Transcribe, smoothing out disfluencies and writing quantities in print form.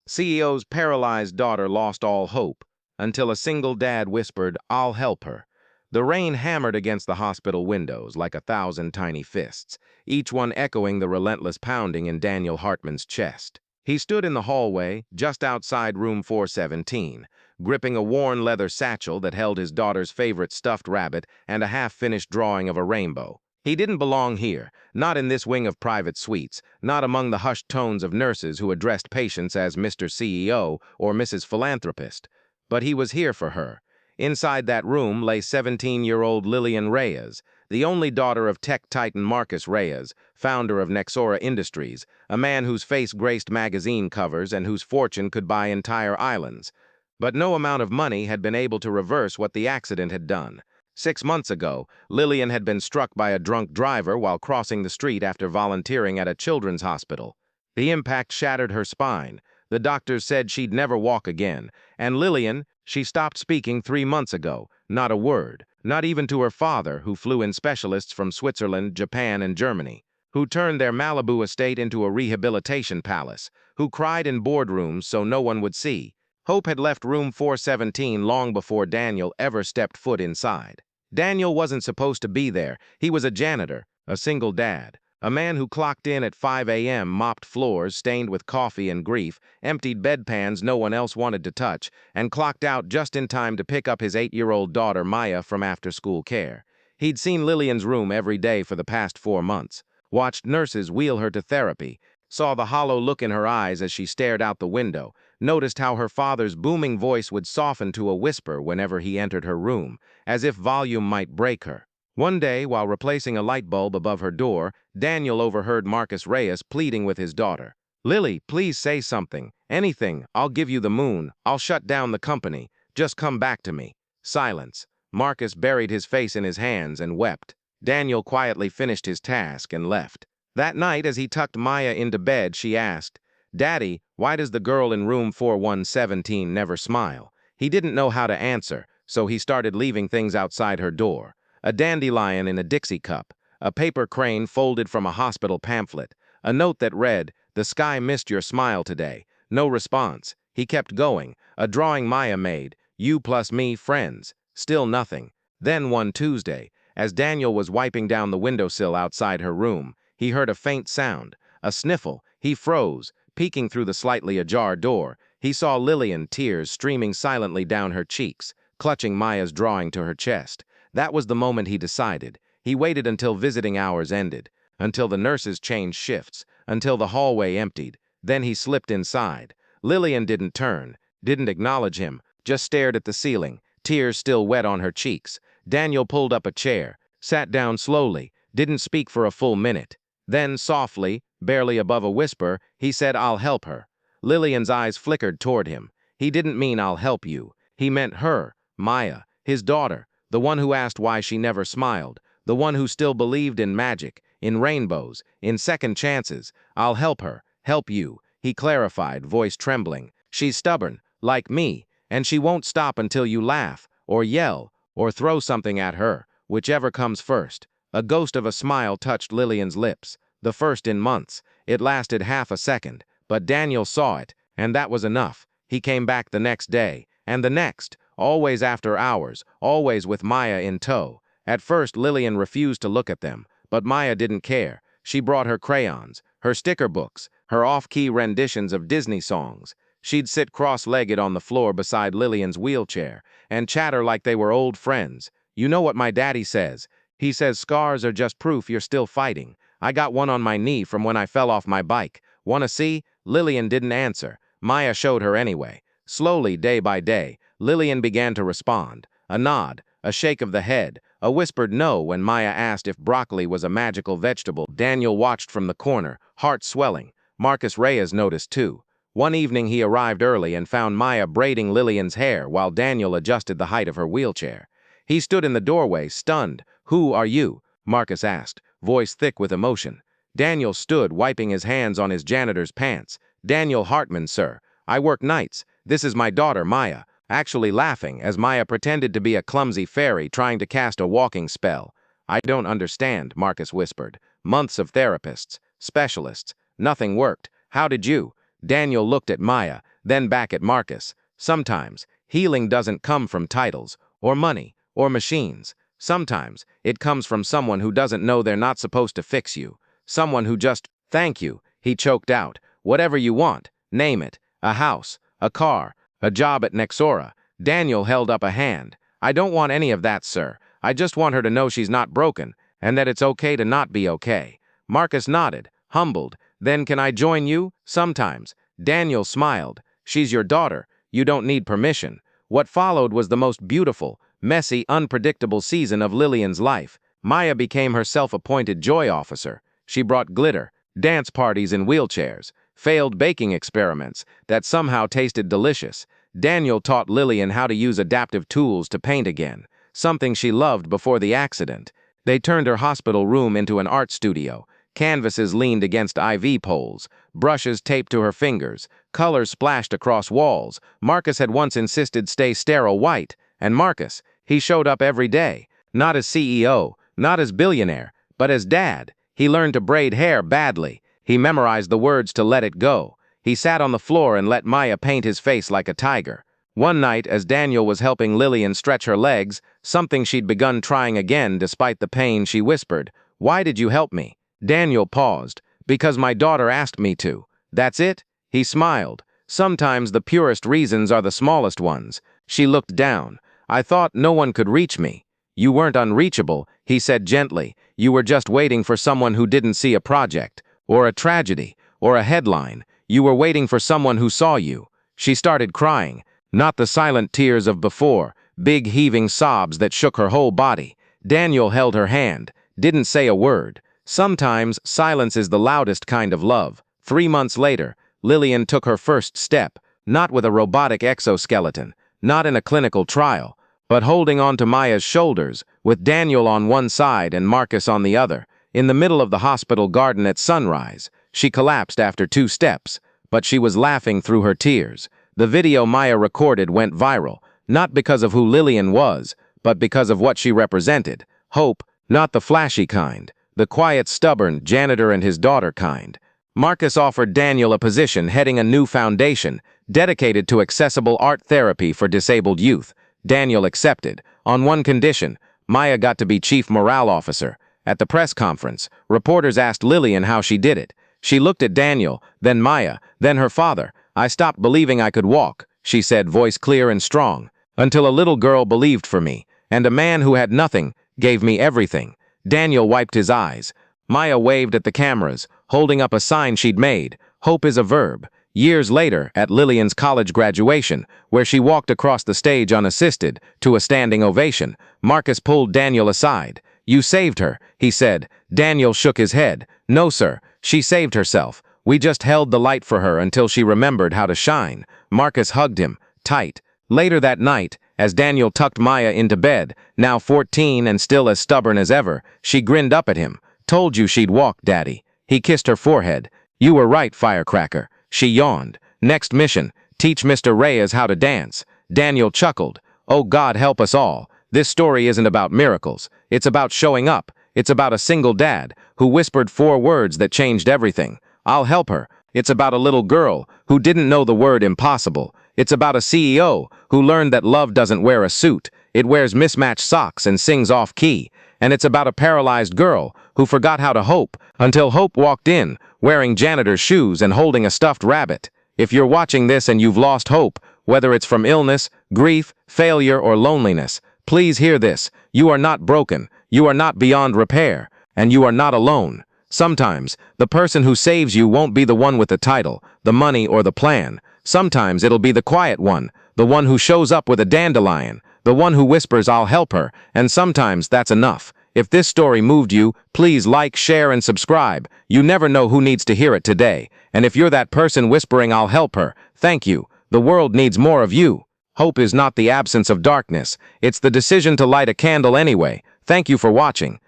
CEO's paralyzed daughter lost all hope until a single dad whispered, "I'll help her." The rain hammered against the hospital windows like 1,000 tiny fists, each one echoing the relentless pounding in Daniel Hartman's chest. He stood in the hallway, just outside room 417, gripping a worn leather satchel that held his daughter's favorite stuffed rabbit and a half-finished drawing of a rainbow. He didn't belong here, not in this wing of private suites, not among the hushed tones of nurses who addressed patients as Mr. CEO or Mrs. Philanthropist. But he was here for her. Inside that room lay 17-year-old Lillian Reyes, the only daughter of tech titan Marcus Reyes, founder of Nexora Industries, a man whose face graced magazine covers and whose fortune could buy entire islands. But no amount of money had been able to reverse what the accident had done. 6 months ago, Lillian had been struck by a drunk driver while crossing the street after volunteering at a children's hospital. The impact shattered her spine. The doctors said she'd never walk again. And Lillian, she stopped speaking 3 months ago. Not a word. Not even to her father, who flew in specialists from Switzerland, Japan, and Germany, who turned their Malibu estate into a rehabilitation palace, who cried in boardrooms so no one would see. Hope had left room 417 long before Daniel ever stepped foot inside. Daniel wasn't supposed to be there. He was a janitor, a single dad, a man who clocked in at 5 a.m., mopped floors stained with coffee and grief, emptied bedpans no one else wanted to touch, and clocked out just in time to pick up his 8-year-old daughter Maya from after-school care. He'd seen Lillian's room every day for the past 4 months, watched nurses wheel her to therapy, saw the hollow look in her eyes as she stared out the window, noticed how her father's booming voice would soften to a whisper whenever he entered her room, as if volume might break her. One day, while replacing a light bulb above her door, Daniel overheard Marcus Reyes pleading with his daughter. "Lily, please say something. Anything. I'll give you the moon. I'll shut down the company. Just come back to me." Silence. Marcus buried his face in his hands and wept. Daniel quietly finished his task and left. That night, as he tucked Maya into bed, she asked, "Daddy, why does the girl in room 4117 never smile?" He didn't know how to answer, so he started leaving things outside her door. A dandelion in a Dixie cup, a paper crane folded from a hospital pamphlet, a note that read, "The sky missed your smile today." No response. He kept going. A drawing Maya made, "You plus me, friends." Still nothing. Then one Tuesday, as Daniel was wiping down the windowsill outside her room, he heard a faint sound, a sniffle. He froze. Peeking through the slightly ajar door, he saw Lillian, tears streaming silently down her cheeks, clutching Maya's drawing to her chest. That was the moment he decided. He waited until visiting hours ended, until the nurses changed shifts, until the hallway emptied. Then he slipped inside. Lillian didn't turn, didn't acknowledge him, just stared at the ceiling, tears still wet on her cheeks. Daniel pulled up a chair, sat down slowly, didn't speak for a full minute. Then, softly, barely above a whisper, he said, "I'll help her." Lillian's eyes flickered toward him. He didn't mean "I'll help you." He meant her, Maya, his daughter, the one who asked why she never smiled, the one who still believed in magic, in rainbows, in second chances. "I'll help her, help you," he clarified, voice trembling. "She's stubborn, like me, and she won't stop until you laugh, or yell, or throw something at her, whichever comes first." A ghost of a smile touched Lillian's lips, the first in months. It lasted half a second, but Daniel saw it, and that was enough. He came back the next day, and the next, always after hours, always with Maya in tow. At first, Lillian refused to look at them, but Maya didn't care. She brought her crayons, her sticker books, her off-key renditions of Disney songs. She'd sit cross-legged on the floor beside Lillian's wheelchair and chatter like they were old friends. "You know what my daddy says? He says scars are just proof you're still fighting. I got one on my knee from when I fell off my bike. Wanna see?" Lillian didn't answer. Maya showed her anyway. Slowly, day by day, Lillian began to respond. A nod, a shake of the head, a whispered no when Maya asked if broccoli was a magical vegetable. Daniel watched from the corner, heart swelling. Marcus Reyes noticed too. One evening he arrived early and found Maya braiding Lillian's hair while Daniel adjusted the height of her wheelchair. He stood in the doorway, stunned. "Who are you?" Marcus asked, voice thick with emotion. Daniel stood, wiping his hands on his janitor's pants. "Daniel Hartman, sir. I work nights. This is my daughter, Maya." Actually laughing as Maya pretended to be a clumsy fairy trying to cast a walking spell. "I don't understand," Marcus whispered. "Months of therapists, specialists. Nothing worked. How did you?" Daniel looked at Maya, then back at Marcus. Sometimes, healing doesn't come from titles, or money, or machines. Sometimes, it comes from someone who doesn't know they're not supposed to fix you. Someone who just, thank you, he choked out. Whatever you want, name it. A house, a car, a job at Nexora. Daniel held up a hand. I don't want any of that, sir. I just want her to know she's not broken, and that it's okay to not be okay. Marcus nodded, humbled. Then can I join you? Sometimes. Daniel smiled. She's your daughter. You don't need permission. What followed was the most beautiful, messy, unpredictable season of Lillian's life. Maya became her self-appointed joy officer. She brought glitter, dance parties in wheelchairs, failed baking experiments that somehow tasted delicious. Daniel taught Lillian how to use adaptive tools to paint again, something she loved before the accident. They turned her hospital room into an art studio. Canvases leaned against IV poles, brushes taped to her fingers, colors splashed across walls. Marcus had once insisted stay sterile white, and Marcus, he showed up every day, not as CEO, not as billionaire, but as dad. He learned to braid hair badly. He memorized the words to let it go. He sat on the floor and let Maya paint his face like a tiger. One night, as Daniel was helping Lillian stretch her legs, something she'd begun trying again despite the pain, she whispered, "Why did you help me?" Daniel paused. "Because my daughter asked me to." "That's it?" He smiled. "Sometimes the purest reasons are the smallest ones." She looked down. "I thought no one could reach me." "You weren't unreachable," he said gently. "You were just waiting for someone who didn't see a project, or a tragedy, or a headline. You were waiting for someone who saw you." She started crying. Not the silent tears of before, big heaving sobs that shook her whole body. Daniel held her hand, didn't say a word. Sometimes silence is the loudest kind of love. 3 months later, Lillian took her first step, not with a robotic exoskeleton, not in a clinical trial, but holding on to Maya's shoulders, with Daniel on one side and Marcus on the other. In the middle of the hospital garden at sunrise, she collapsed after 2 steps, but she was laughing through her tears. The video Maya recorded went viral, not because of who Lillian was, but because of what she represented. Hope, not the flashy kind, the quiet, stubborn janitor and his daughter kind. Marcus offered Daniel a position heading a new foundation, dedicated to accessible art therapy for disabled youth. Daniel accepted, on one condition: Maya got to be chief morale officer. At the press conference, reporters asked Lillian how she did it. She looked at Daniel, then Maya, then her father. "I stopped believing I could walk," she said, voice clear and strong, "until a little girl believed for me, and a man who had nothing gave me everything." Daniel wiped his eyes. Maya waved at the cameras, holding up a sign she'd made. Hope is a verb. Years later, at Lillian's college graduation, where she walked across the stage unassisted, to a standing ovation, Marcus pulled Daniel aside. "You saved her," he said. Daniel shook his head. "No, sir. She saved herself. We just held the light for her until she remembered how to shine." Marcus hugged him, tight. Later that night, as Daniel tucked Maya into bed, now 14 and still as stubborn as ever, she grinned up at him. "Told you she'd walk, Daddy." He kissed her forehead. "You were right, firecracker." She yawned. "Next mission, teach Mr. Reyes how to dance." Daniel chuckled. "Oh, God help us all. This story isn't about miracles. It's about showing up. It's about a single dad who whispered 4 words that changed everything. I'll help her. It's about a little girl who didn't know the word impossible. It's about a CEO who learned that love doesn't wear a suit. It wears mismatched socks and sings off key. And it's about a paralyzed girl who forgot how to hope until hope walked in, wearing janitor's shoes and holding a stuffed rabbit. If you're watching this and you've lost hope, whether it's from illness, grief, failure, or loneliness, please hear this. You are not broken. You are not beyond repair. And you are not alone. Sometimes, the person who saves you won't be the one with the title, the money, or the plan. Sometimes it'll be the quiet one, the one who shows up with a dandelion, the one who whispers, "I'll help her," and sometimes that's enough. If this story moved you, please like, share, and subscribe. You never know who needs to hear it today. And if you're that person whispering, "I'll help her," thank you. The world needs more of you. Hope is not the absence of darkness. It's the decision to light a candle anyway. Thank you for watching.